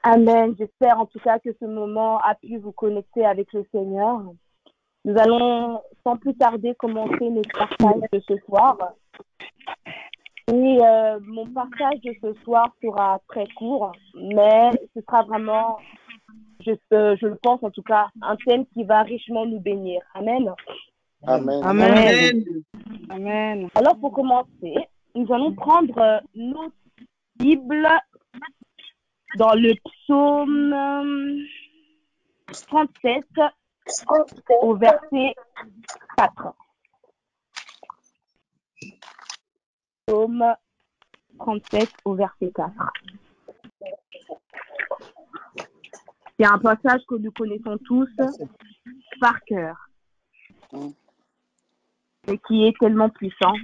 Amen. J'espère en tout cas que ce moment a pu vous connecter avec le Seigneur. Nous allons sans plus tarder commencer notre partage de ce soir. Et mon partage de ce soir sera très court, mais ce sera vraiment, je le pense en tout cas, un thème qui va richement nous bénir. Amen. Amen. Amen. Amen. Alors pour commencer, nous allons prendre notre Bible dans le psaume 37 au verset 4. Psaume 37 au verset 4. C'est un passage que nous connaissons tous par cœur et qui est tellement puissant.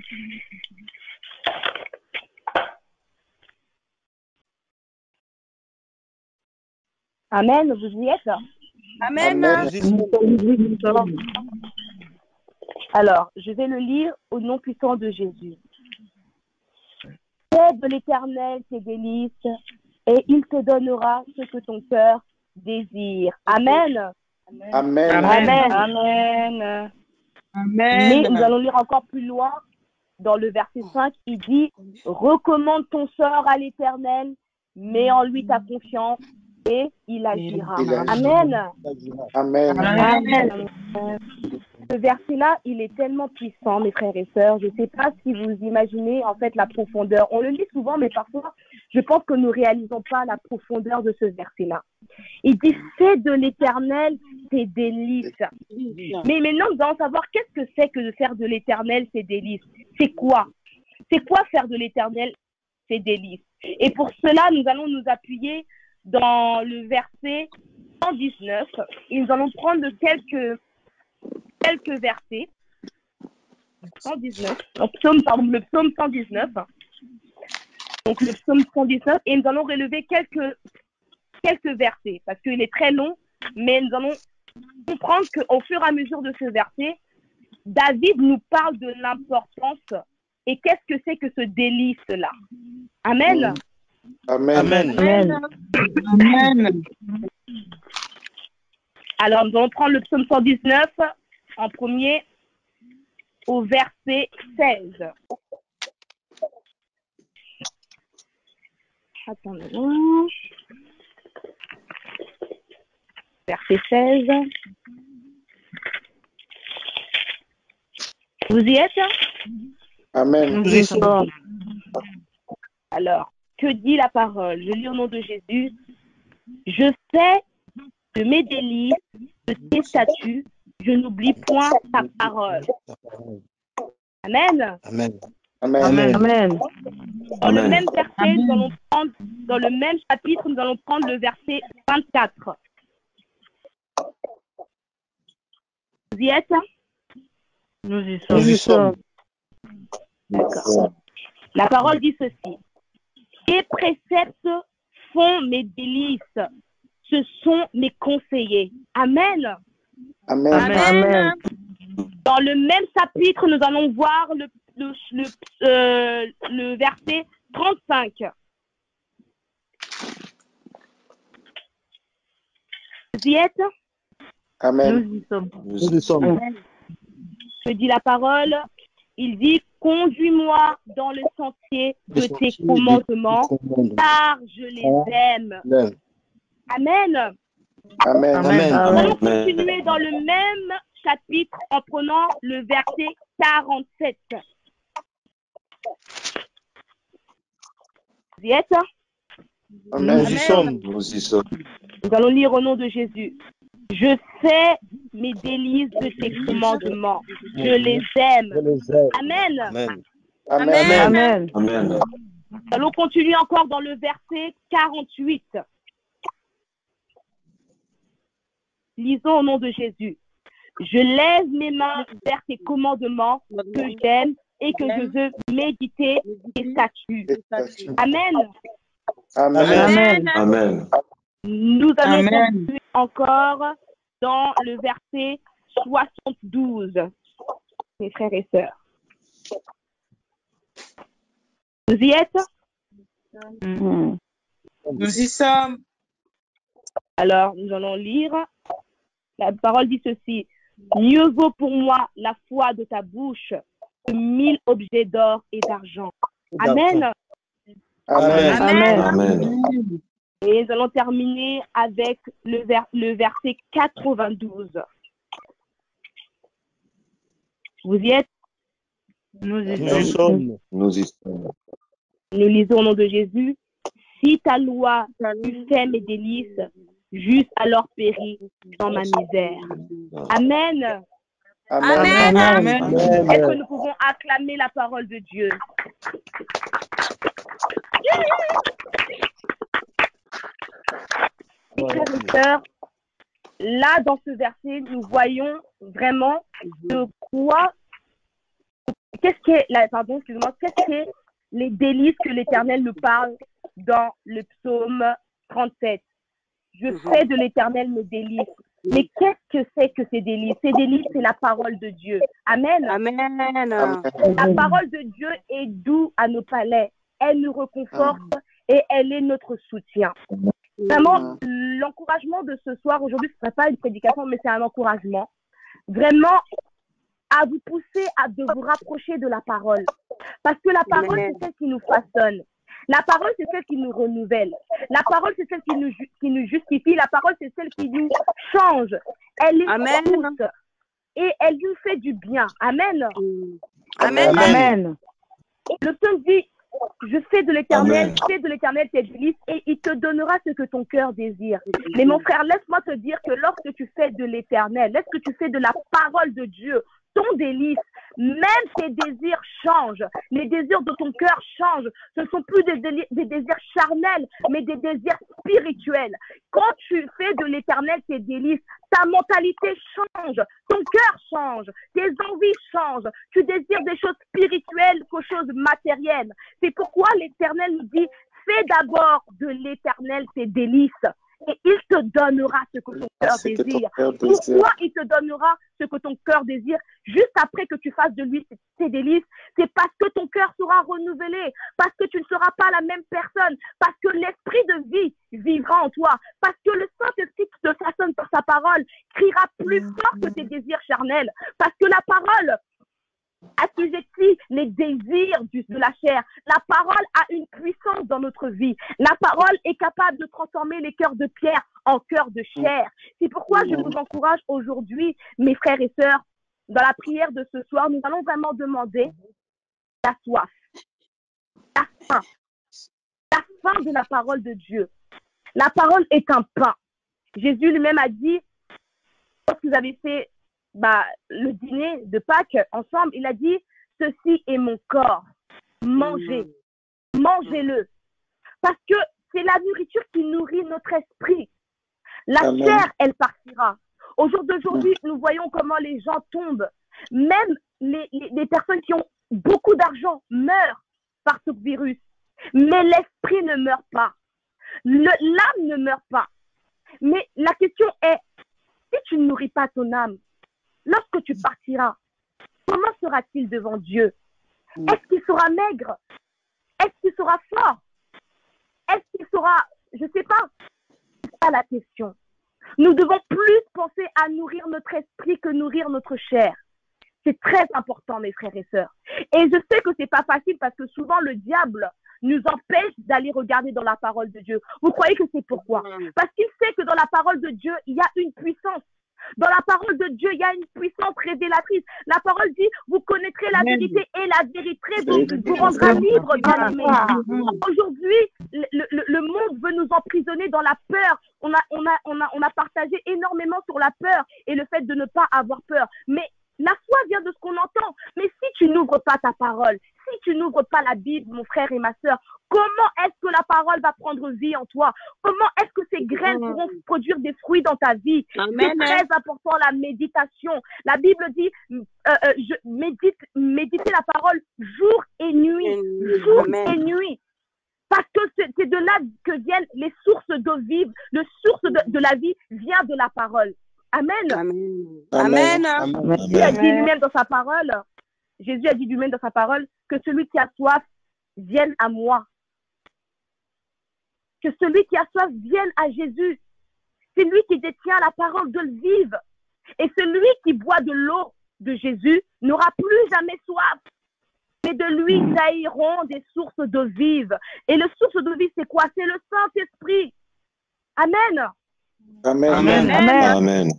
Amen, vous y êtes? Amen. Alors, je vais le lire au nom puissant de Jésus. Fais de l'Éternel tes délices, et il te donnera ce que ton cœur désire. Amen. Amen. Amen. Amen. Mais nous Amen. allons lire encore plus loin. Dans le verset 5, il dit « Recommande ton sort à l'Éternel, mets en lui ta confiance, et il agira. » Il agira. Amen. Amen. Amen. Ce verset-là, il est tellement puissant, mes frères et sœurs. Je ne sais pas si vous imaginez en fait la profondeur. On le lit souvent, mais parfois, je pense que nous ne réalisons pas la profondeur de ce verset-là. Il dit « Fais de l'Éternel tes délices ». Mais maintenant, nous allons savoir qu'est-ce que c'est que de faire de l'Éternel ses délices. C'est quoi? C'est quoi faire de l'Éternel ses délices? Et pour cela, nous allons nous appuyer dans le verset 119. Et nous allons prendre quelques versets. 119. Le psaume 119. Donc le psaume 119. Et nous allons relever quelques versets. Parce qu'il est très long. Mais nous allons comprendre qu'au fur et à mesure de ce verset, David nous parle de l'importance et qu'est-ce que c'est que ce délice-là. Amen. Amen. Amen. Amen. Alors, nous allons prendre le psaume 119 en premier au verset 16. Attendez. Verset 16. Vous y êtes? Amen. Nous y sommes. Alors, que dit la parole? Je lis au nom de Jésus. Je fais de mes délices, de tes statuts, je n'oublie point ta parole. Amen. Amen. Amen. Dans le même verset, nous allons prendre, dans le même chapitre, nous allons prendre le verset 24. Vous y êtes? Nous y Nous y sommes. sommes. D'accord. La parole dit ceci. Tes préceptes font mes délices. Ce sont mes conseillers. Amen. Amen. Amen. Dans le même chapitre, nous allons voir le verset 35. Vous y êtes? Amen. Nous y sommes. Nous y sommes. Que dit la parole? Il dit, conduis-moi dans le sentier de tes commandements, car je les aime. Amen. Amen. Nous allons Amen. continuer dans le même chapitre en prenant le verset 47. Vous y êtes? Amen. Nous y sommes. Nous y sommes. Nous allons lire au nom de Jésus. Je fais mes délices de tes commandements. Je les aime. Amen. Amen. Amen. Nous allons continuer encore dans le verset 48. Lisons au nom de Jésus. Je lève mes mains vers tes commandements que j'aime et que je veux méditer tes statuts. Amen. Amen. Amen. Nous allons Amen. continuer encore dans le verset 72, mes frères et sœurs. Vous y êtes? Nous y sommes. Alors, nous allons lire. La parole dit ceci. Mieux vaut pour moi la foi de ta bouche que 1000 objets d'or et d'argent. Amen. Amen. Amen. Et nous allons terminer avec le verset 92. Vous y êtes? Nous y sommes. Nous y sommes. Nous lisons au nom de Jésus. Si ta loi tu fais mes délices, juste alors péris dans ma misère. Amen. Amen. Amen. Est-ce que nous pouvons acclamer la parole de Dieu? Mes frères et sœurs, là, dans ce verset, nous voyons vraiment de quoi, qu'est-ce qu'est les délices que l'Éternel nous parle dans le psaume 37. Je fais de l'Éternel mes délices. Mais qu'est-ce que c'est que ces délices? Ces délices, c'est la parole de Dieu. Amen. Amen. La parole de Dieu est douce à nos palais. Elle nous réconforte et elle est notre soutien. Vraiment, l'encouragement de ce soir, aujourd'hui, ce ne serait pas une prédication, mais c'est un encouragement. Vraiment, à vous pousser de vous rapprocher de la parole. Parce que la parole, c'est celle qui nous façonne. La parole, c'est celle qui nous renouvelle. La parole, c'est celle qui nous justifie. La parole, c'est celle qui nous change. Elle est douce et elle nous fait du bien. Amen. Amen. Amen. Le psaume dit, je fais de l'Éternel tes délices et il te donnera ce que ton cœur désire. Mais mon frère, laisse-moi te dire que lorsque tu fais de l'Éternel, lorsque tu fais de la parole de Dieu, ton délice, même tes désirs changent. Les désirs de ton cœur changent. Ce ne sont plus des désirs charnels, mais des désirs spirituels. Quand tu fais de l'Éternel tes délices, ta mentalité change, ton cœur change, tes envies changent. Tu désires des choses spirituelles qu'aux choses matérielles. C'est pourquoi l'Éternel nous dit, fais d'abord de l'Éternel tes délices. Et il te donnera ce que ton cœur désire. Pourquoi il te donnera ce que ton cœur désire? Juste après que tu fasses de lui tes délices, c'est parce que ton cœur sera renouvelé, parce que tu ne seras pas la même personne, parce que l'esprit de vie vivra en toi, parce que le Saint-Esprit qui te façonne par sa parole criera plus fort que tes désirs charnels, parce que la parole assujettit les désirs de la chair. La parole a une puissance dans notre vie. La parole est capable de transformer les cœurs de pierre en cœurs de chair. C'est pourquoi je vous encourage aujourd'hui, mes frères et sœurs, dans la prière de ce soir, nous allons vraiment demander la soif, la faim de la parole de Dieu. La parole est un pain. Jésus lui-même a dit, lorsque vous avez fait le dîner de Pâques ensemble, il a dit, ceci est mon corps, mangez-le. Parce que c'est la nourriture qui nourrit notre esprit. La chair, elle partira. Au jour d'aujourd'hui, nous voyons comment les gens tombent. Même les personnes qui ont beaucoup d'argent meurent par ce virus. Mais l'esprit ne meurt pas. L'âme ne meurt pas. Mais la question est, si tu ne nourris pas ton âme, lorsque tu partiras, comment sera-t-il devant Dieu? Est-ce qu'il sera maigre? Est-ce qu'il sera fort? Est-ce qu'il sera, je ne sais pas. C'est pas la question. Nous devons plus penser à nourrir notre esprit que nourrir notre chair. C'est très important, mes frères et sœurs. Et je sais que c'est pas facile parce que souvent le diable nous empêche d'aller regarder dans la parole de Dieu. Vous croyez que c'est pourquoi? Parce qu'il sait que dans la parole de Dieu, il y a une puissance. Dans la parole de Dieu, il y a une puissance révélatrice. La parole dit, vous connaîtrez la vérité et la vérité vous rendra libre, bien-aimés. Aujourd'hui, le monde veut nous emprisonner dans la peur. On a partagé énormément sur la peur et le fait de ne pas avoir peur. Mais la foi vient de ce qu'on entend. Mais si tu n'ouvres pas ta parole, si tu n'ouvres pas la Bible, mon frère et ma sœur, comment est-ce que la parole va prendre vie en toi? Comment est-ce que ces graines pourront produire des fruits dans ta vie? C'est très important, la méditation. La Bible dit, méditez la parole jour et nuit. Jour et nuit. Parce que c'est de là que viennent les sources d'eau vive. Le source de la vie vient de la parole. Amen. Amen. Jésus a dit lui-même dans sa parole, que celui qui a soif vienne à moi. Que celui qui a soif vienne à Jésus. C'est lui qui détient la parole de le vivre. Et celui qui boit de l'eau de Jésus n'aura plus jamais soif. Mais de lui jailliront des sources d'eau vive. Et le source d'eau vive, c'est quoi? C'est le Saint-Esprit. Amen. Amen.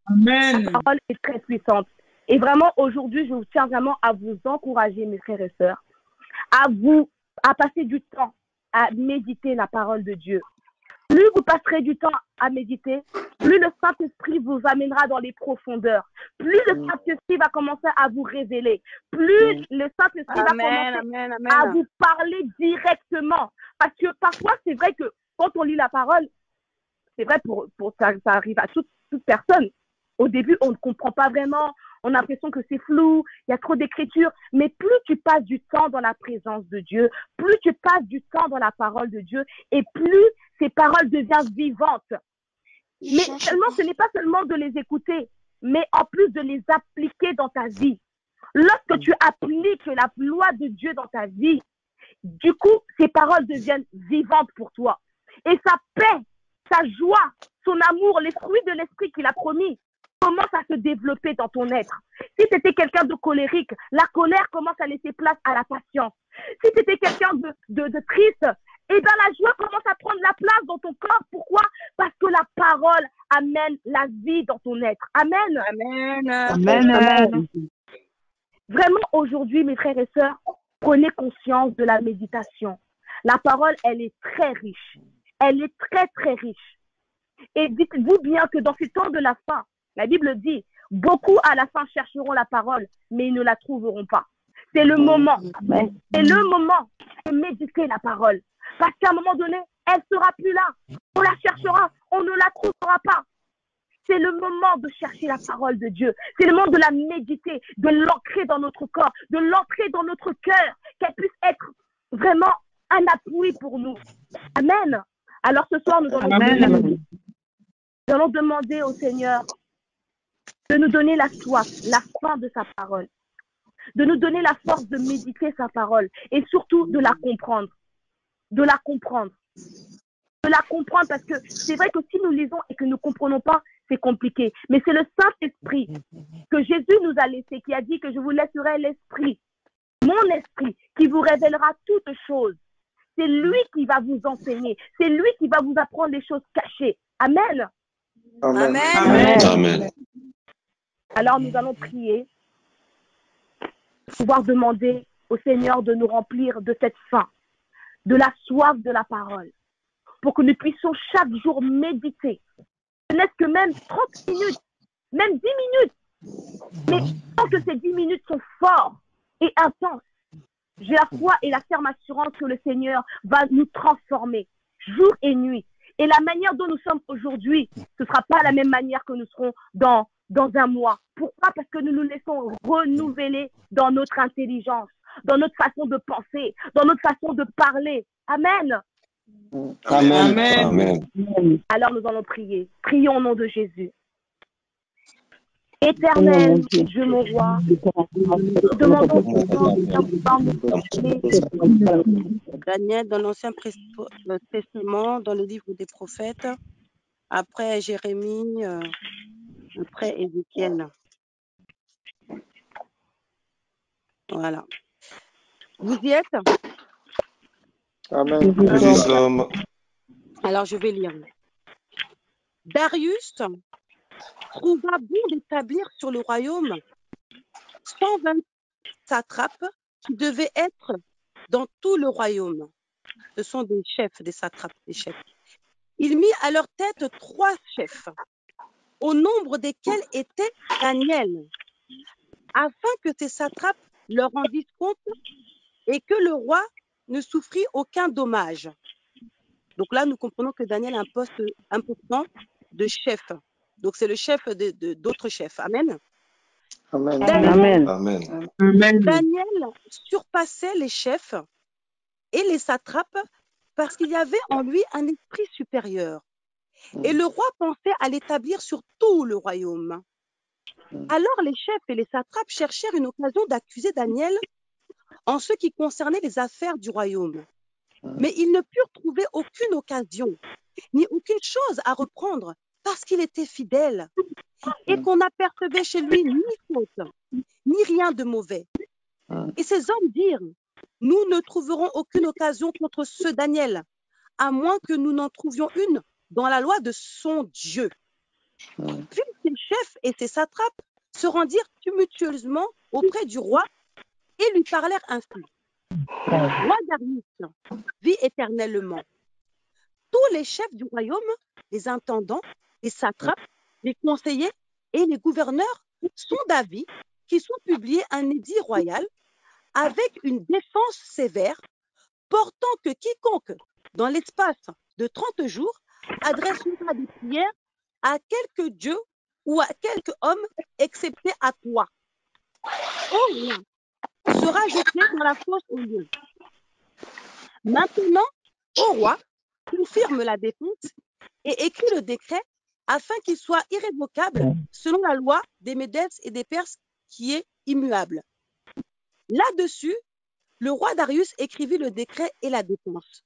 Amen. La parole est très puissante. Et vraiment, aujourd'hui, je vous tiens vraiment à vous encourager, mes frères et sœurs, à passer du temps à méditer la parole de Dieu. Plus vous passerez du temps à méditer, plus le Saint-Esprit vous amènera dans les profondeurs. Plus le Saint-Esprit va commencer à vous révéler. Plus le Saint-Esprit va commencer à vous parler directement. Parce que parfois, c'est vrai que quand on lit la parole, c'est vrai pour ça arrive à toute personne. Au début, on ne comprend pas vraiment. On a l'impression que c'est flou, il y a trop d'écriture. Mais plus tu passes du temps dans la présence de Dieu, plus tu passes du temps dans la parole de Dieu, et plus ces paroles deviennent vivantes. Mais seulement, ce n'est pas seulement de les écouter, mais en plus de les appliquer dans ta vie. Lorsque tu appliques la loi de Dieu dans ta vie, du coup, ces paroles deviennent vivantes pour toi. Et sa paix, sa joie, son amour, les fruits de l'esprit qu'il a promis, commence à se développer dans ton être. Si tu étais quelqu'un de colérique, la colère commence à laisser place à la patience. Si tu étais quelqu'un de triste, eh bien la joie commence à prendre la place dans ton corps. Pourquoi? Parce que la parole amène la vie dans ton être. Amen. Amen. Amen. Amen. Vraiment, aujourd'hui, mes frères et sœurs, prenez conscience de la méditation. La parole, elle est très riche. Elle est très, très riche. Et dites-vous bien que dans ces temps de la fin, la Bible dit, beaucoup à la fin chercheront la parole, mais ils ne la trouveront pas. C'est le moment. C'est le moment de méditer la parole. Parce qu'à un moment donné, elle ne sera plus là. On la cherchera, on ne la trouvera pas. C'est le moment de chercher la parole de Dieu. C'est le moment de la méditer, de l'ancrer dans notre corps, de l'ancrer dans notre cœur, qu'elle puisse être vraiment un appui pour nous. Amen. Alors ce soir, nous allons demander au Seigneur de nous donner la soif, la faim de sa parole, de nous donner la force de méditer sa parole et surtout de la comprendre. De la comprendre. De la comprendre parce que c'est vrai que si nous lisons et que nous ne comprenons pas, c'est compliqué. Mais c'est le Saint-Esprit que Jésus nous a laissé, qui a dit que je vous laisserai l'Esprit, mon Esprit, qui vous révélera toutes choses. C'est lui qui va vous enseigner. C'est lui qui va vous apprendre les choses cachées. Amen. Amen. Amen. Amen. Alors nous allons prier, pouvoir demander au Seigneur de nous remplir de cette faim, de la soif de la parole, pour que nous puissions chaque jour méditer. Ce n'est que même 30 minutes, même 10 minutes. Mais tant que ces 10 minutes sont fortes et intenses, j'ai la foi et la ferme assurance que le Seigneur va nous transformer jour et nuit. Et la manière dont nous sommes aujourd'hui, ce ne sera pas la même manière que nous serons dans un mois. Pourquoi? Parce que nous nous laissons renouveler dans notre intelligence, dans notre façon de penser, dans notre façon de parler. Amen. Amen. Amen. Alors nous allons prier. Prions au nom de Jésus. Éternel, Dieu mon roi, demandons Daniel dans l'Ancien Testament, dans le livre des prophètes, après Jérémie, après Ézéchiel. Voilà. Vous y êtes? Amen. Nous y sommes. Alors, je vais lire. Darius trouva bon d'établir sur le royaume 120 satrapes qui devaient être dans tout le royaume. Ce sont des chefs, des satrapes, des chefs. Il mit à leur tête 3 chefs, au nombre desquels était Daniel, afin que ces satrapes leur rendissent compte et que le roi ne souffrit aucun dommage. Donc là, nous comprenons que Daniel a un poste important de chef. Donc c'est le chef d'autres chefs. Amen. Amen. Amen. Amen. Amen. Daniel surpassait les chefs et les satrapes parce qu'il y avait en lui un esprit supérieur. Et le roi pensait à l'établir sur tout le royaume. Alors les chefs et les satrapes cherchèrent une occasion d'accuser Daniel en ce qui concernait les affaires du royaume. Mais ils ne purent trouver aucune occasion, ni aucune chose à reprendre, parce qu'il était fidèle et qu'on n'apercevait chez lui ni faute, ni rien de mauvais. Et ces hommes dirent, nous ne trouverons aucune occasion contre ce Daniel, à moins que nous n'en trouvions une dans la loi de son Dieu. Puis ces chefs et ces satrapes se rendirent tumultueusement auprès du roi et lui parlèrent ainsi. Roi Darius vit éternellement. Tous les chefs du royaume, les intendants, les satrapes, les conseillers et les gouverneurs sont d'avis qu'ils sont publiés un édit royal avec une défense sévère portant que quiconque, dans l'espace de 30 jours, adressera des prières à quelque dieu ou à quelque homme, excepté à toi, ô roi, sera jeté dans la fosse aux lions. Maintenant, ô roi, confirme la défense et écrit le décret afin qu'il soit irrévocable selon la loi des Médès et des Perses qui est immuable. Là-dessus, le roi Darius écrivit le décret et la défense.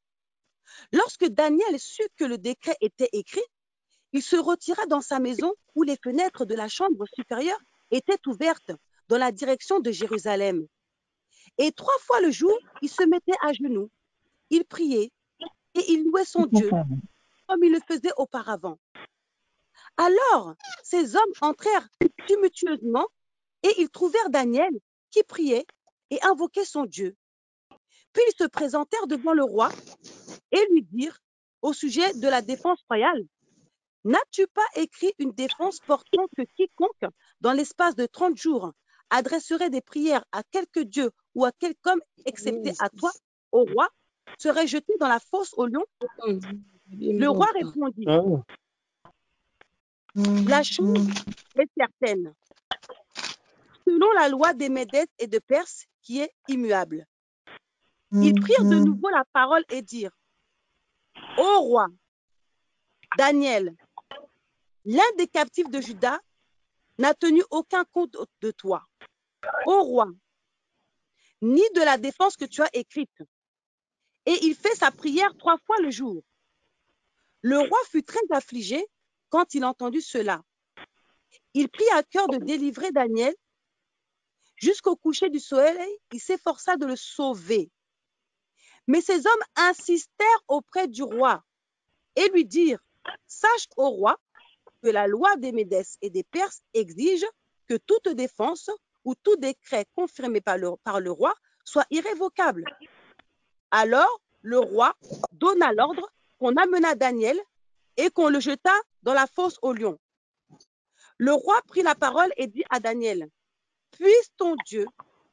Lorsque Daniel sut que le décret était écrit, il se retira dans sa maison où les fenêtres de la chambre supérieure étaient ouvertes dans la direction de Jérusalem. Et 3 fois le jour, il se mettait à genoux, il priait et il louait son Dieu comme il le faisait auparavant. Alors, ces hommes entrèrent tumultueusement et ils trouvèrent Daniel qui priait et invoquait son Dieu. Puis ils se présentèrent devant le roi et lui dirent au sujet de la défense royale: n'as-tu pas écrit une défense portant que quiconque, dans l'espace de 30 jours, adresserait des prières à quelque dieu ou à quelque homme, excepté à toi, au roi, serait jeté dans la fosse aux lions? Le roi répondit: la chose est certaine, selon la loi des Médès et de Perse qui est immuable. Ils prirent de nouveau la parole et dirent: ô roi, Daniel, l'un des captifs de Juda, n'a tenu aucun compte de toi, ô roi, ni de la défense que tu as écrite. Et il fait sa prière 3 fois le jour. Le roi fut très affligé quand il entendit cela. Il prit à cœur de délivrer Daniel. Jusqu'au coucher du soleil, il s'efforça de le sauver. Mais ces hommes insistèrent auprès du roi et lui dirent: sache, ô roi, que la loi des Médès et des Perses exige que toute défense ou tout décret confirmé par le roi soit irrévocable. Alors le roi donna l'ordre qu'on amena Daniel et qu'on le jeta dans la fosse aux lions. Le roi prit la parole et dit à Daniel: puisse ton Dieu,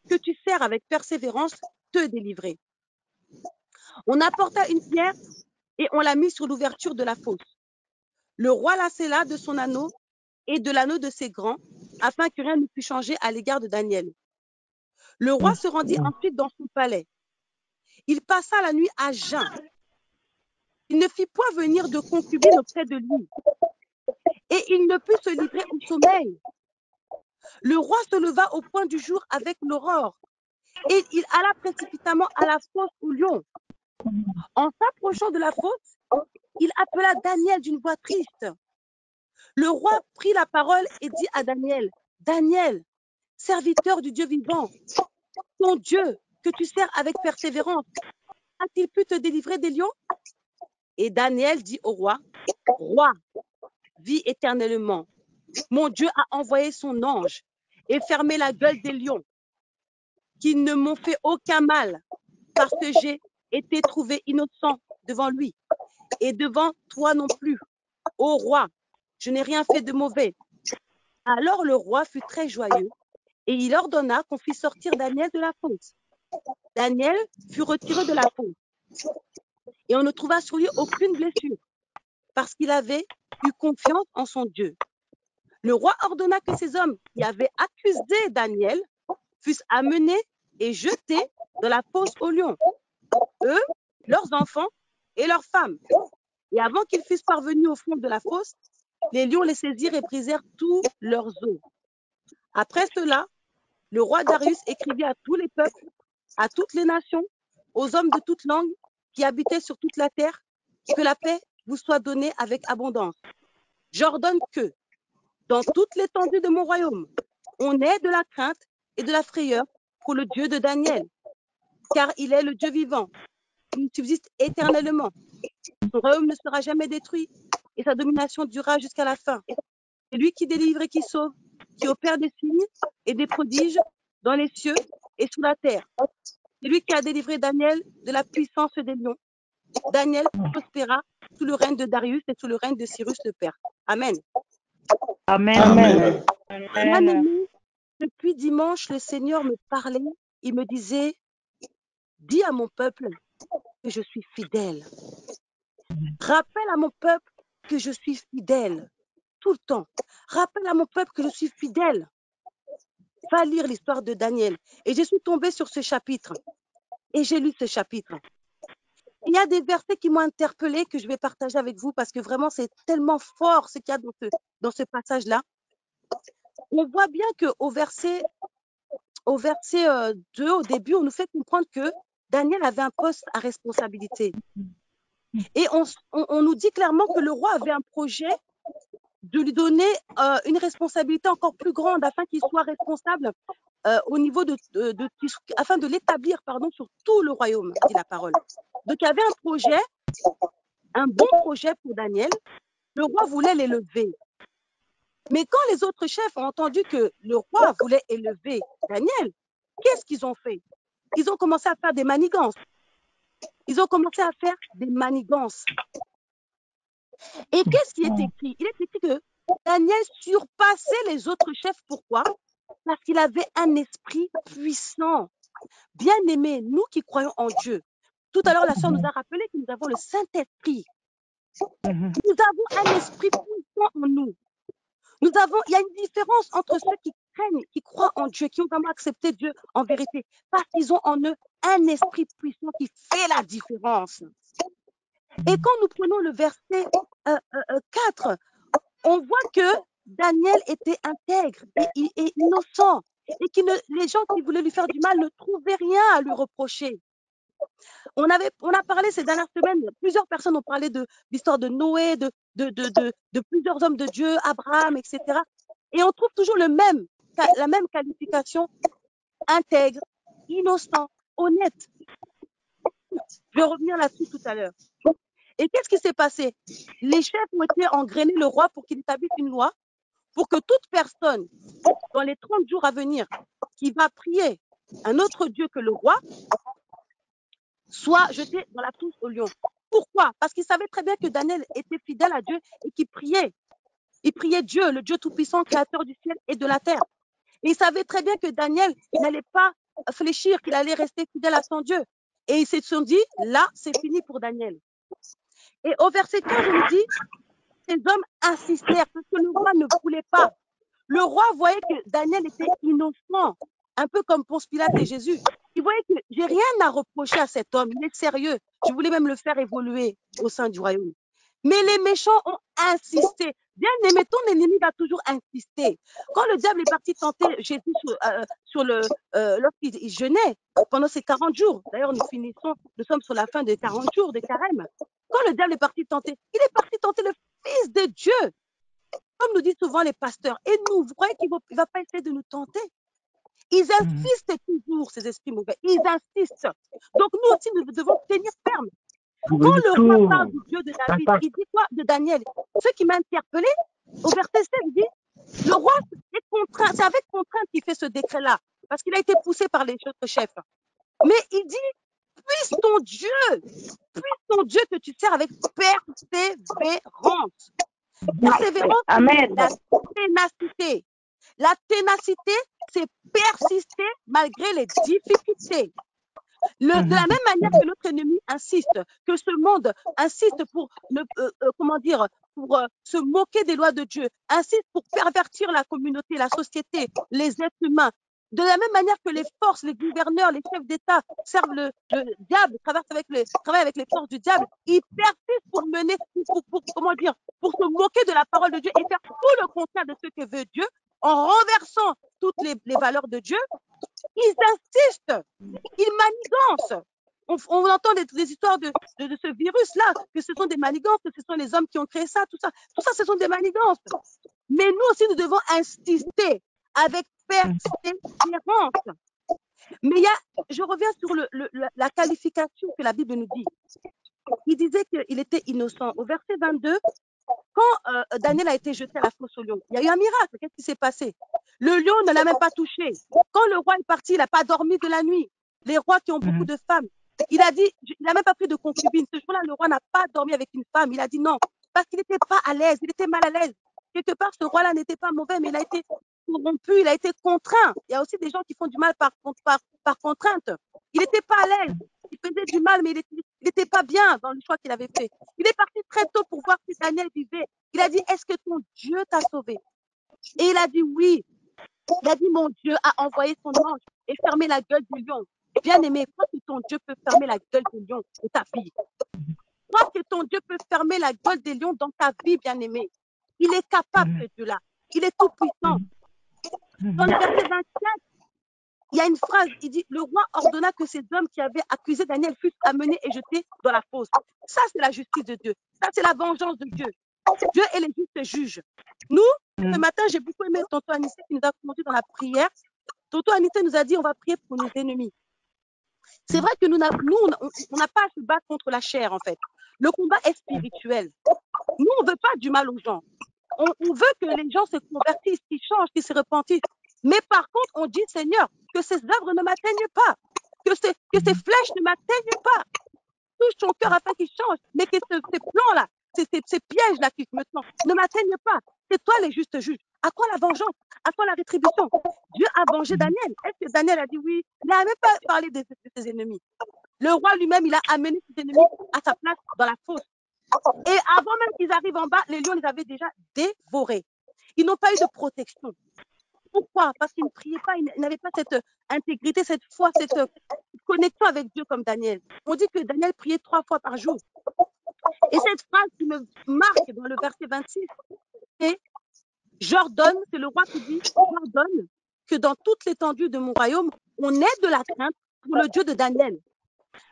que tu sers avec persévérance, te délivrer. On apporta une pierre et on la mit sur l'ouverture de la fosse. Le roi la scella de son anneau et de l'anneau de ses grands, afin que rien ne pût changer à l'égard de Daniel. Le roi se rendit ensuite dans son palais. Il passa la nuit à jeun. Il ne fit point venir de concubine auprès de lui, et il ne put se livrer au sommeil. Le roi se leva au point du jour avec l'aurore, et il alla précipitamment à la fosse aux lions. En s'approchant de la fosse, il appela Daniel d'une voix triste. Le roi prit la parole et dit à Daniel: Daniel, serviteur du Dieu vivant, ton Dieu que tu sers avec persévérance, a-t-il pu te délivrer des lions? Et Daniel dit au roi: Roi, vis éternellement. Mon Dieu a envoyé son ange et fermé la gueule des lions, qui ne m'ont fait aucun mal, parce que j'ai été trouvé innocent devant lui et devant toi non plus. Ô roi, je n'ai rien fait de mauvais. Alors le roi fut très joyeux et il ordonna qu'on fît sortir Daniel de la fosse. Daniel fut retiré de la fosse et on ne trouva sur lui aucune blessure parce qu'il avait eu confiance en son Dieu. Le roi ordonna que ces hommes qui avaient accusé Daniel fussent amenés et jetés dans la fosse aux lions, eux, leurs enfants et leurs femmes. Et avant qu'ils fussent parvenus au fond de la fosse, les lions les saisirent et brisèrent tous leurs os. Après cela, le roi Darius écrivit à tous les peuples, à toutes les nations, aux hommes de toute langue qui habitaient sur toute la terre, que la paix vous soit donnée avec abondance. J'ordonne que, dans toute l'étendue de mon royaume, on ait de la crainte et de la frayeur pour le Dieu de Daniel, car il est le Dieu vivant, qui subsiste éternellement. Son royaume ne sera jamais détruit et sa domination durera jusqu'à la fin. C'est lui qui délivre et qui sauve, qui opère des signes et des prodiges dans les cieux et sous la terre. C'est lui qui a délivré Daniel de la puissance des lions. Daniel prospéra sous le règne de Darius et sous le règne de Cyrus le Père. Amen. Amen. Amen. Bien-aimé, depuis dimanche, le Seigneur me parlait. Il me disait, dis à mon peuple que je suis fidèle. Rappelle à mon peuple que je suis fidèle. Tout le temps. Rappelle à mon peuple que je suis fidèle. Va lire l'histoire de Daniel. Et je suis tombée sur ce chapitre. Et j'ai lu ce chapitre. Il y a des versets qui m'ont interpellée que je vais partager avec vous parce que vraiment, c'est tellement fort ce qu'il y a dans ce passage-là. On voit bien qu'au verset 2, au début, on nous fait comprendre que Daniel avait un poste à responsabilité. Et on nous dit clairement que le roi avait un projet de lui donner une responsabilité encore plus grande afin qu'il soit responsable au niveau afin de l'établir sur tout le royaume, dit la parole. Donc, il y avait un projet, un bon projet pour Daniel. Le roi voulait l'élever. Mais quand les autres chefs ont entendu que le roi voulait élever Daniel, qu'est-ce qu'ils ont fait? Ils ont commencé à faire des manigances. Et qu'est-ce qui est écrit? Il est écrit que Daniel surpassait les autres chefs. Pourquoi? Parce qu'il avait un esprit puissant. Bien aimé, nous qui croyons en Dieu. Tout à l'heure, la sœur nous a rappelé que nous avons le Saint-Esprit. Nous avons un esprit puissant en nous. Il y a une différence entre ceux qui craignent, qui croient en Dieu, qui ont vraiment accepté Dieu en vérité, parce qu'ils ont en eux un esprit puissant qui fait la différence. Et quand nous prenons le verset 4, on voit que Daniel était intègre et innocent, et que les gens qui voulaient lui faire du mal ne trouvaient rien à lui reprocher. On a parlé ces dernières semaines, plusieurs personnes ont parlé de l'histoire de Noé, de plusieurs hommes de Dieu, Abraham, etc. Et on trouve toujours la même qualification: intègre, innocent, honnête. Je vais revenir là-dessus tout à l'heure. Et qu'est-ce qui s'est passé? Les chefs ont été engrainer le roi pour qu'il établisse une loi pour que toute personne, dans les 30 jours à venir, qui va prier un autre Dieu que le roi, soit jeté dans la fosse aux lions. Pourquoi? Parce qu'il savait très bien que Daniel était fidèle à Dieu et qu'il priait. Il priait Dieu, le Dieu Tout-Puissant, créateur du ciel et de la terre. Et il savait très bien que Daniel n'allait pas fléchir, qu'il allait rester fidèle à son Dieu. Et ils se sont dit, là, c'est fini pour Daniel. Et au verset 15, on nous dit, ces hommes insistèrent parce que le roi ne voulait pas. Le roi voyait que Daniel était innocent, un peu comme Ponce Pilate et Jésus. Il voyait que j'ai rien à reprocher à cet homme, il est sérieux. Je voulais même le faire évoluer au sein du royaume. Mais les méchants ont insisté. Bien aimé, ton ennemi va toujours insister. Quand le diable est parti tenter Jésus lorsqu'il jeûnait pendant ces 40 jours, d'ailleurs nous sommes sur la fin des 40 jours de carême. Quand le diable est parti tenter, il est parti tenter le Fils de Dieu. Comme nous disent souvent les pasteurs. Et nous, vous croyez qu'il ne va pas essayer de nous tenter? Ils insistent toujours, ces esprits mauvais. Ils insistent. Donc nous aussi, nous devons tenir ferme. Quand le roi parle du Dieu de David, il dit quoi de Daniel? Ce qui m'a interpellé, au verset 7, il dit, le roi est contraint, c'est avec contrainte qu'il fait ce décret-là, parce qu'il a été poussé par les autres chefs. Mais il dit, puisse ton Dieu que tu sers avec persévérance. Persévérance, Amen. la ténacité. La ténacité, c'est persister malgré les difficultés. De la même manière que notre ennemi insiste, que ce monde insiste pour se moquer des lois de Dieu, insiste pour pervertir la communauté, la société, les êtres humains. De la même manière que les forces, les gouverneurs, les chefs d'État servent le diable, travaillent avec les forces du diable, ils persistent pour mener, pour se moquer de la parole de Dieu et faire tout le contraire de ce que veut Dieu, en renversant toutes les valeurs de Dieu. Ils insistent, ils manigancent. On entend des histoires de ce virus-là, que ce sont des manigances, que ce sont les hommes qui ont créé ça, tout ça. Tout ça, ce sont des manigances. Mais nous aussi, nous devons insister avec persévérance. Mais je reviens sur la qualification que la Bible nous dit. Il disait qu'il était innocent. Au verset 22, quand Daniel a été jeté à la fosse au lion, il y a eu un miracle. Qu'est-ce qui s'est passé? Le lion ne l'a même pas touché. Quand le roi est parti, il n'a pas dormi de la nuit. les rois qui ont beaucoup de femmes. Il a dit, il n'a même pas pris de concubine. Ce jour-là, le roi n'a pas dormi avec une femme. Il a dit non, parce qu'il n'était pas à l'aise, il était mal à l'aise. Quelque part, ce roi-là n'était pas mauvais, mais il a été corrompu, il a été contraint. Il y a aussi des gens qui font du mal par contrainte. Il n'était pas à l'aise. Il faisait du mal, mais il n'était pas bien dans le choix qu'il avait fait. Il est parti très tôt pour voir si Daniel vivait. Il a dit, est-ce que ton Dieu t'a sauvé? Et il a dit oui. Il a dit, mon Dieu a envoyé son ange et fermé la gueule du lion. Bien-aimé, crois que ton Dieu peut fermer la gueule du lion de ta fille. Crois que ton Dieu peut fermer la gueule des lions dans ta vie, bien-aimé. Il est capable, ce Dieu-là. Il est tout puissant. Dans le verset 24, il y a une phrase, il dit, le roi ordonna que ces hommes qui avaient accusé Daniel fussent amenés et jetés dans la fosse. Ça, c'est la justice de Dieu. Ça, c'est la vengeance de Dieu. Dieu est le juste juge. Nous, ce matin, j'ai beaucoup aimé Tonton Anissé qui nous a conduits dans la prière. Tonton Anissé nous a dit, on va prier pour nos ennemis. C'est vrai que nous, on n'a pas à se battre contre la chair, en fait. Le combat est spirituel. Nous, on ne veut pas du mal aux gens. On veut que les gens se convertissent, qu'ils changent, qu'ils se repentissent. Mais par contre, on dit, Seigneur, que ces œuvres ne m'atteignent pas, que ces flèches ne m'atteignent pas. Touche ton cœur afin qu'il change, mais que ces plans-là, ces pièges-là qui me tentent, ne m'atteignent pas. C'est toi les justes juges. À quoi la vengeance? À quoi la rétribution? Dieu a vengé Daniel. Est-ce que Daniel a dit oui? Il n'a même pas parlé de ses ennemis. Le roi lui-même, il a amené ses ennemis à sa place dans la fosse. Et avant même qu'ils arrivent en bas, les lions les avaient déjà dévorés. Ils n'ont pas eu de protection. Pourquoi? Parce qu'ils ne priaient pas, ils n'avaient pas cette intégrité, cette foi, cette connexion avec Dieu comme Daniel. On dit que Daniel priait 3 fois par jour. Et cette phrase qui me marque dans le verset 26, c'est « J'ordonne », c'est le roi qui dit « J'ordonne que dans toute l'étendue de mon royaume, on ait de la crainte pour le Dieu de Daniel. »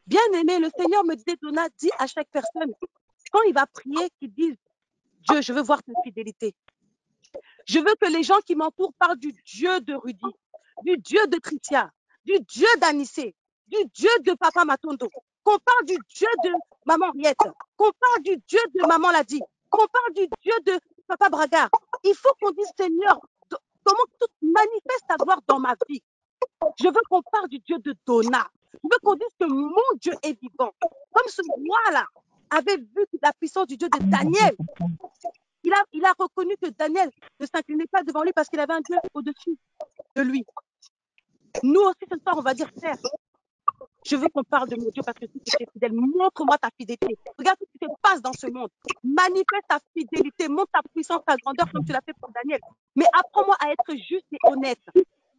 Bien aimé, le Seigneur me disait, Donna, dit à chaque personne, quand il va prier, qu'il dise « Dieu, je veux voir ta fidélité. Je veux que les gens qui m'entourent parlent du Dieu de Rudy, du Dieu de Tricia, du Dieu d'Anissé, du Dieu de Papa Matondo, qu'on parle du Dieu de Maman Riette, qu'on parle du Dieu de Maman Ladi, qu'on parle du Dieu de Papa Braga. Il faut qu'on dise, Seigneur, comment tout manifeste ta gloire dans ma vie. Je veux qu'on parle du Dieu de Donna. Je veux qu'on dise que mon Dieu est vivant. Comme ce roi-là avait vu la puissance du Dieu de Daniel. Il a reconnu que Daniel ne s'inclinait pas devant lui parce qu'il avait un Dieu au-dessus de lui. Nous aussi, ce soir, on va dire, Père, je veux qu'on parle de mon Dieu parce que tu es fidèle. Montre-moi ta fidélité. Regarde ce qui se passe dans ce monde. Manifeste ta fidélité, montre ta puissance, ta grandeur comme tu l'as fait pour Daniel. Mais apprends-moi à être juste et honnête.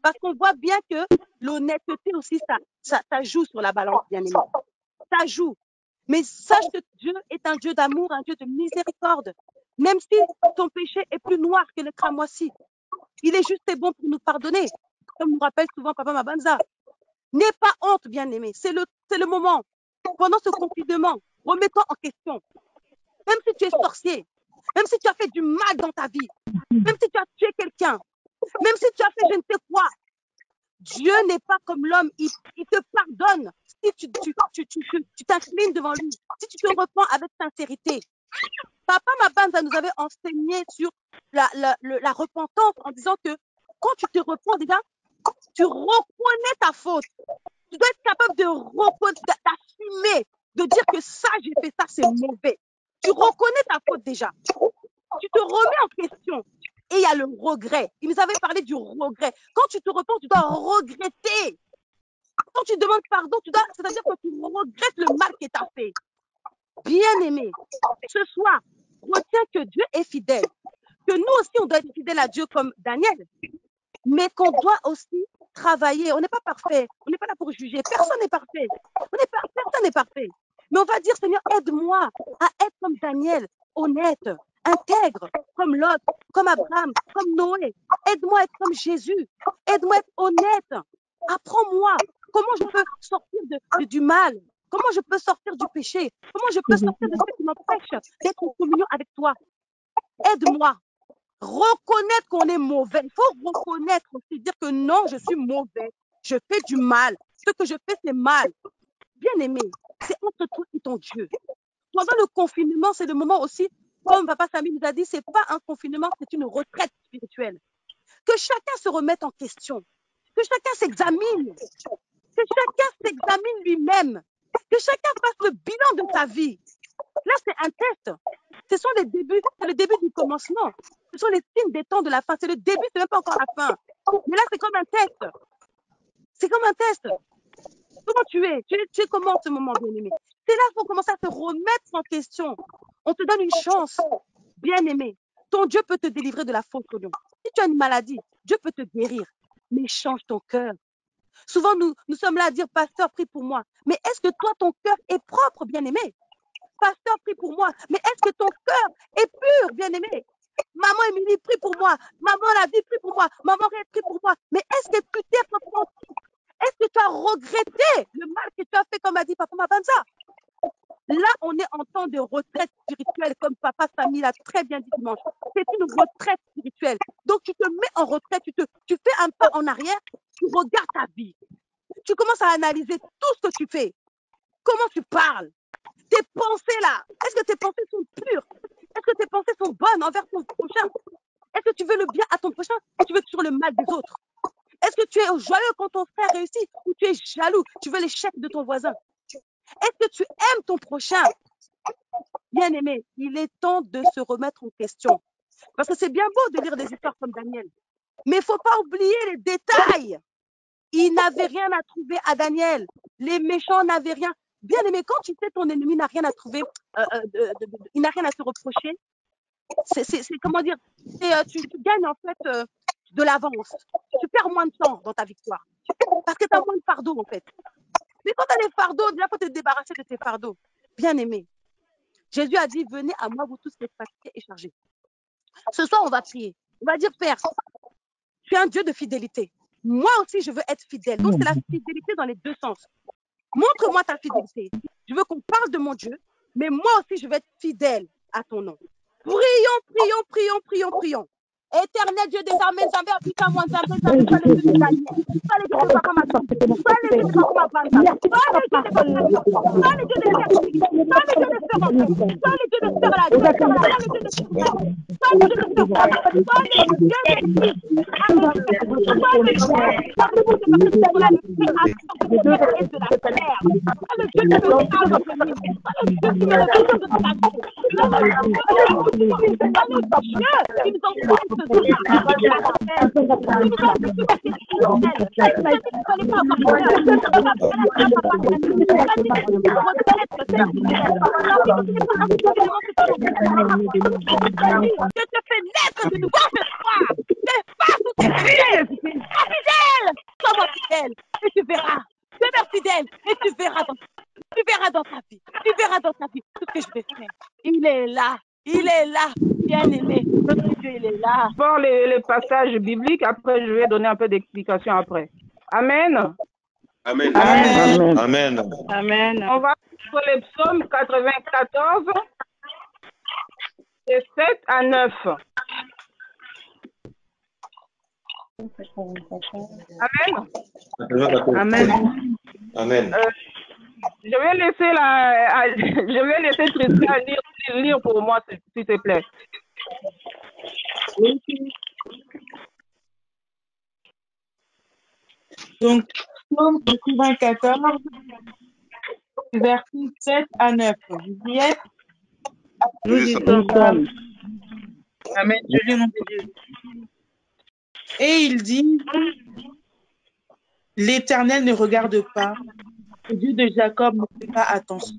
Parce qu'on voit bien que l'honnêteté aussi, ça joue sur la balance, bien aimé. Ça joue. Mais sache que Dieu est un Dieu d'amour, un Dieu de miséricorde. Même si ton péché est plus noir que le cramoisi, il est juste et bon pour nous pardonner. Comme nous rappelle souvent Papa Mabanza. N'aie pas honte, bien-aimé. C'est le moment. Pendant ce confinement, remets-toi en question. Même si tu es sorcier, même si tu as fait du mal dans ta vie, même si tu as tué quelqu'un, même si tu as fait je ne sais quoi, Dieu n'est pas comme l'homme. Il te pardonne si tu t'inclines devant lui, si tu te repens avec sincérité. Papa Mabanza nous avait enseigné sur la repentance en disant que quand tu te repens, déjà, tu reconnais ta faute. Tu dois être capable de reconnaître, d'assumer, de dire que ça, j'ai fait ça, c'est mauvais. Tu reconnais ta faute déjà. Tu te remets en question. Et il y a le regret. Il nous avait parlé du regret. Quand tu te repens, tu dois regretter. Quand tu demandes pardon, c'est-à-dire que tu regrettes le mal que tu as fait. Bien-aimé, ce soir, retiens que Dieu est fidèle. Que nous aussi, on doit être fidèle à Dieu comme Daniel. Mais qu'on doit aussi travailler. On n'est pas parfait. On n'est pas là pour juger. Personne n'est parfait. Personne n'est parfait. Mais on va dire, Seigneur, aide-moi à être comme Daniel, honnête, intègre, comme Lot, comme Abraham, comme Noé. Aide-moi à être comme Jésus. Aide-moi à être honnête. Apprends-moi comment je peux sortir du mal. Comment je peux sortir du péché. Comment je peux sortir de ce qui m'empêche d'être en communion avec toi. Aide-moi. Reconnaître qu'on est mauvais. Il faut reconnaître aussi, dire que non, je suis mauvais. Je fais du mal. Ce que je fais, c'est mal. Bien-aimé, c'est entre toi et ton Dieu. Pendant le confinement, c'est le moment aussi, comme Papa Samy nous a dit, c'est pas un confinement, c'est une retraite spirituelle. Que chacun se remette en question. Que chacun s'examine. Que chacun s'examine lui-même. Que chacun fasse le bilan de sa vie. Là, c'est un test. Ce sont les débuts, c'est le début du commencement. Ce sont les signes des temps de la fin. C'est le début, c'est même pas encore la fin. Mais là, c'est comme un test. C'est comme un test. Comment tu es? Tu es comment en ce moment, bien-aimé? C'est là qu'il faut commencer à se remettre en question. On te donne une chance, bien-aimé. Ton Dieu peut te délivrer de la fausse religion. Si tu as une maladie, Dieu peut te guérir. Mais change ton cœur. Souvent, nous sommes là à dire, pasteur, prie pour moi. Mais est-ce que toi, ton cœur est propre, bien-aimé? Pasteur, prie pour moi. Mais est-ce que ton cœur est pur, bien-aimé? Maman Émilie, prie pour moi. Maman Lavie, prie pour moi. Maman Réette, prie pour moi. Mais est-ce que tu t'es repenti? Est-ce que tu as regretté le mal que tu as fait, comme a dit Papa Mabanza? Là, on est en temps de retraite spirituelle, comme Papa Samy l'a très bien dit dimanche. C'est une retraite spirituelle. Donc, tu te mets en retraite, tu fais un pas en arrière, tu regardes ta vie. Tu commences à analyser tout ce que tu fais. Comment tu parles? Tes pensées là, est-ce que tes pensées sont pures? Est-ce que tes pensées sont bonnes envers ton prochain? Est-ce que tu veux le bien à ton prochain ou tu veux toujours le mal des autres? Est-ce que tu es joyeux quand ton frère réussit ou tu es jaloux? Tu veux l'échec de ton voisin? Est-ce que tu aimes ton prochain? Bien-aimé, il est temps de se remettre en question. Parce que c'est bien beau de lire des histoires comme Daniel. Mais il ne faut pas oublier les détails. Il n'avait rien à trouver à Daniel. Les méchants n'avaient rien. Bien-aimé, quand tu sais ton ennemi n'a rien à trouver, il n'a rien à se reprocher, c'est comment dire, tu gagnes en fait de l'avance. Tu perds moins de temps dans ta victoire. Parce que tu as moins de fardeaux en fait. Mais quand tu as les fardeaux, déjà, il faut te débarrasser de tes fardeaux. Bien-aimé, Jésus a dit, venez à moi, vous tous qui êtes fatigués et chargés. Ce soir, on va prier. On va dire, Père, tu es un Dieu de fidélité. Moi aussi, je veux être fidèle. Donc, c'est la fidélité dans les deux sens. Montre-moi ta fidélité. Je veux qu'on parle de mon Dieu, mais moi aussi, je veux être fidèle à ton nom. Prions, prions, prions, prions, prions. Éternel Dieu des armées, Zambé, Africa, moi, Zambé, Zambé, sois le Dieu de Daniel. Sois le Dieu de Papa Mata. Sois le Dieu de Papa Mabanda. Sois le Dieu de Papa. Sois le Dieu de Sergi. Sois le Dieu de Ferrando. Sois le Dieu de Serla. Sois le Dieu de Serla. Sois le Dieu de Serla. Sois le Dieu de Amen. Sois le Dieu de la lutte à sortir de la haine de la terre. Sois le Dieu qui me parle de lui. Sois le Dieu qui me révèle de ta vie. Sois le Dieu qui nous envoie ce je te fais naître de nouveau ce soir. Fais face où tu es fidèle. Sois fidèle et tu verras. Demeure fidèle et tu verras dans ta vie. Tu verras dans ta vie tout ce que je vais faire. Il est là. Il est là, bien-aimé. Notre Dieu, il est là. Pour les passages bibliques, après, je vais donner un peu d'explication après. Amen. Amen. Amen. Amen. Amen. On va sur les psaumes 94, et 7 à 9. Amen. Amen. Amen. Je vais laisser Tristan lire pour moi, s'il te plaît. Donc, Psaume 94, versets 7 à 9. Vous y êtes? Nous y sommes. Amen. Je lis au nom de Jésus. Et il dit, l'Éternel ne regarde pas, le Dieu de Jacob ne fait pas attention.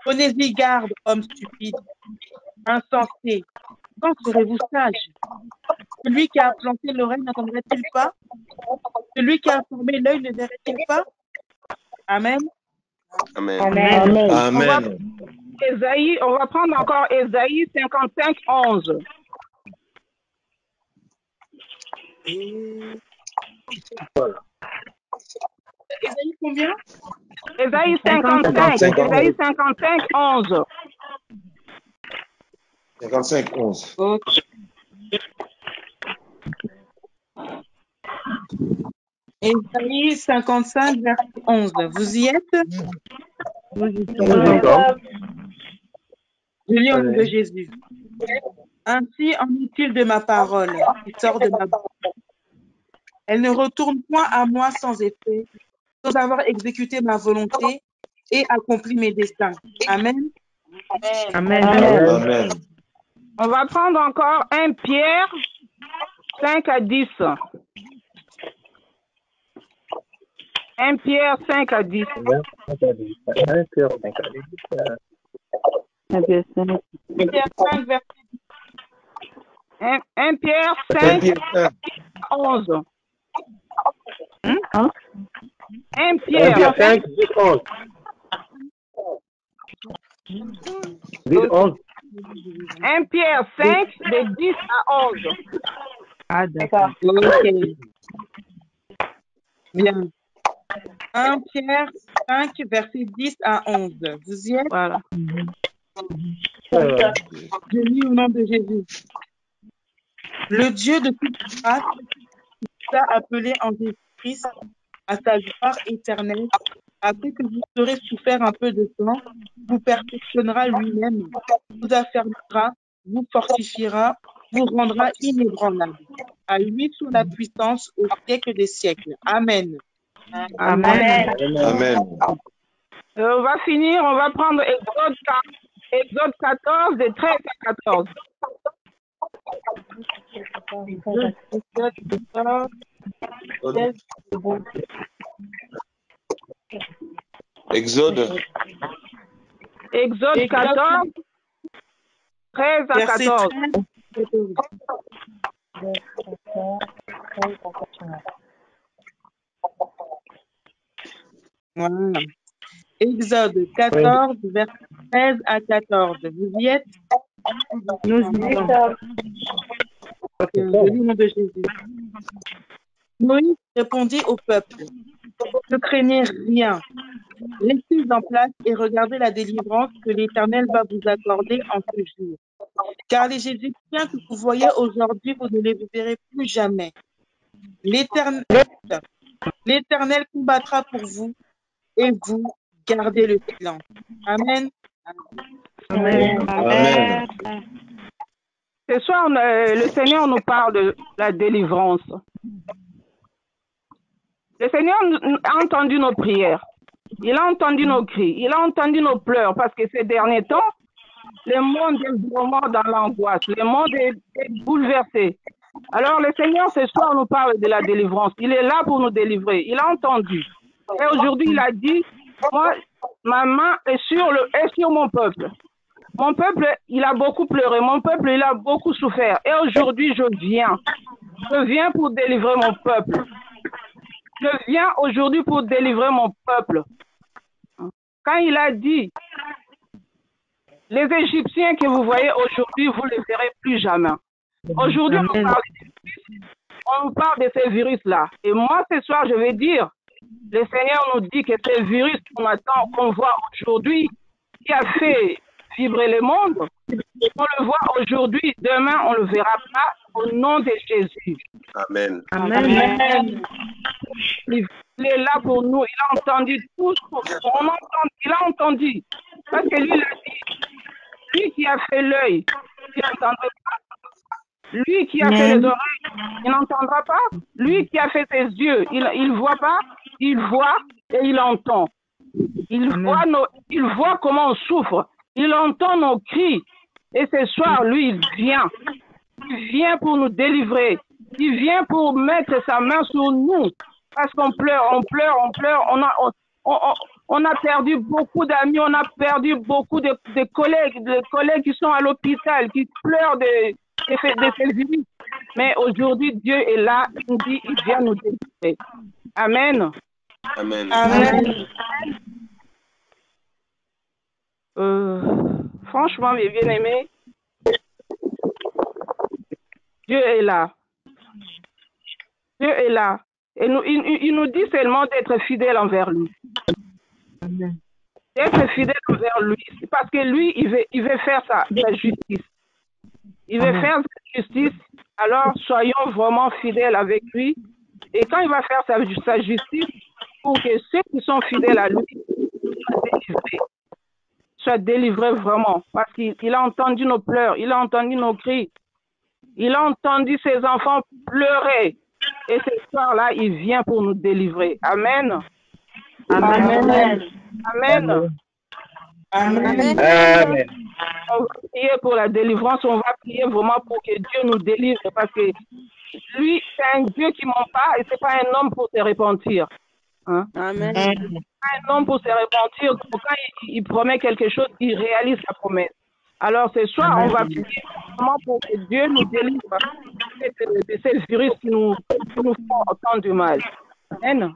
Prenez-y garde, homme stupide, insensé. Quand serez-vous sage? Celui qui a planté l'oreille n'entendrait-il pas? Celui qui a formé l'œil ne verrait-il pas? Amen. Amen. Amen. Amen. On va prendre encore Ésaïe 55, 11. Ésaïe combien? Ésaïe 55, Ésaïe 55, 11. 55, 11. Ok. Ésaïe 55, verset 11. Vous y êtes? Nous y sommes. Je lis au nom de Jésus. Ainsi en est-il de ma parole qui sort de ma bouche. Elle ne retourne point à moi sans effet, sans avoir exécuté ma volonté et accompli mes desseins. Amen. Amen. Amen. On va prendre encore 1 Pierre 5 à 10. 1 Pierre 5 à 10. 1 Pierre 5 à 10. Pierre 5, verset 1 Pierre 1 5 Pierre 5. à 11. 1 1 Pierre Pierre 5, 10, 11. 10, 11. 1 Pierre 5 de 10 à 11. Ah, d'accord. Ok. Bien. 1 Pierre 5, verset 10 à 11. Vous y êtes? Voilà. Je lis au nom de Jésus. Le Dieu de toute grâce qui vous a appelé en Jésus-Christ à sa gloire éternelle, après que vous aurez souffert un peu de temps, vous perfectionnera lui-même, vous affermira, vous fortifiera, vous rendra inébranlable. À lui soit la puissance au siècle des siècles. Amen. Amen. Amen. On va finir, on va prendre Exode 14 de 13 à 14. Exode. Exode 14, 13 à Verset 14. 13. Voilà. Exode 14, verset 13 à 14. Vous y êtes? Nous y sommes. Je lis au nom de Jésus. Moïse répondit au peuple, ne craignez rien, laissez en place et regardez la délivrance que l'Éternel va vous accorder en ce jour. Car les Égyptiens que vous voyez aujourd'hui, vous ne les verrez plus jamais. L'Éternel combattra pour vous et vous gardez le silence. Amen. Amen. Amen. Ce soir, le Seigneur nous parle de la délivrance. Le Seigneur a entendu nos prières. Il a entendu nos cris. Il a entendu nos pleurs parce que ces derniers temps, le monde est vraiment dans l'angoisse. Le monde est bouleversé. Alors, le Seigneur, ce soir, nous parle de la délivrance. Il est là pour nous délivrer. Il a entendu. Et aujourd'hui, il a dit, moi, ma main est sur mon peuple. Mon peuple, il a beaucoup pleuré. Mon peuple, il a beaucoup souffert. Et aujourd'hui, je viens. Je viens pour délivrer mon peuple. Je viens aujourd'hui pour délivrer mon peuple. Quand il a dit, les Égyptiens que vous voyez aujourd'hui, vous ne les verrez plus jamais. Aujourd'hui, on nous parle de ces virus-là. Et moi, ce soir, je vais dire, le Seigneur nous dit que ces virus qu'on attend, qu'on voit aujourd'hui, qui a fait vibrer le monde, on le voit aujourd'hui, demain, on ne le verra pas, au nom de Jésus. Amen. Amen. Il est là pour nous, il a entendu tout, il a entendu. Parce que lui, il a dit, lui qui a fait l'œil, il n'entendra pas. Lui qui a fait les oreilles, il n'entendra pas. Lui qui a fait ses yeux, il ne voit pas, il voit et il entend. Il voit comment on souffre, il entend nos cris. Et ce soir, lui, il vient pour nous délivrer. Il vient pour mettre sa main sur nous. Parce qu'on pleure, on pleure. On a perdu beaucoup d'amis, on a perdu beaucoup de collègues qui sont à l'hôpital, qui pleurent de ces virus. Mais aujourd'hui, Dieu est là, il nous dit, il vient nous délivrer. Amen. Amen. Amen. Franchement, mes bien-aimés, Dieu est là. Dieu est là. Et il nous dit seulement d'être fidèle envers lui. D'être fidèle envers lui. Parce que lui, il veut faire sa justice. Il veut faire sa justice. Alors, soyons vraiment fidèles avec lui. Et quand il va faire sa justice, pour que ceux qui sont fidèles à lui soient délivrés vraiment. Parce qu'il a entendu nos pleurs, il a entendu nos cris. Il a entendu ses enfants pleurer. Et ce soir-là, il vient pour nous délivrer. Amen. Amen. Amen. Amen. Amen. On va prier pour la délivrance, on va prier vraiment pour que Dieu nous délivre parce que lui, c'est un Dieu qui ne ment pas et ce n'est pas un homme pour se repentir. Hein? Amen. Un homme pour se repentir, quand il promet quelque chose, il réalise sa promesse. Alors ce soir, on va prier vraiment pour que Dieu nous délivre de ces virus qui nous font autant de mal. Amen.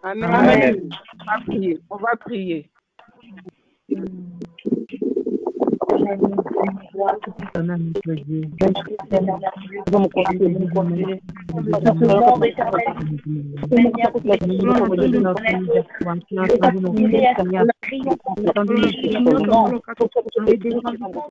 Amen. Amen. On va prier.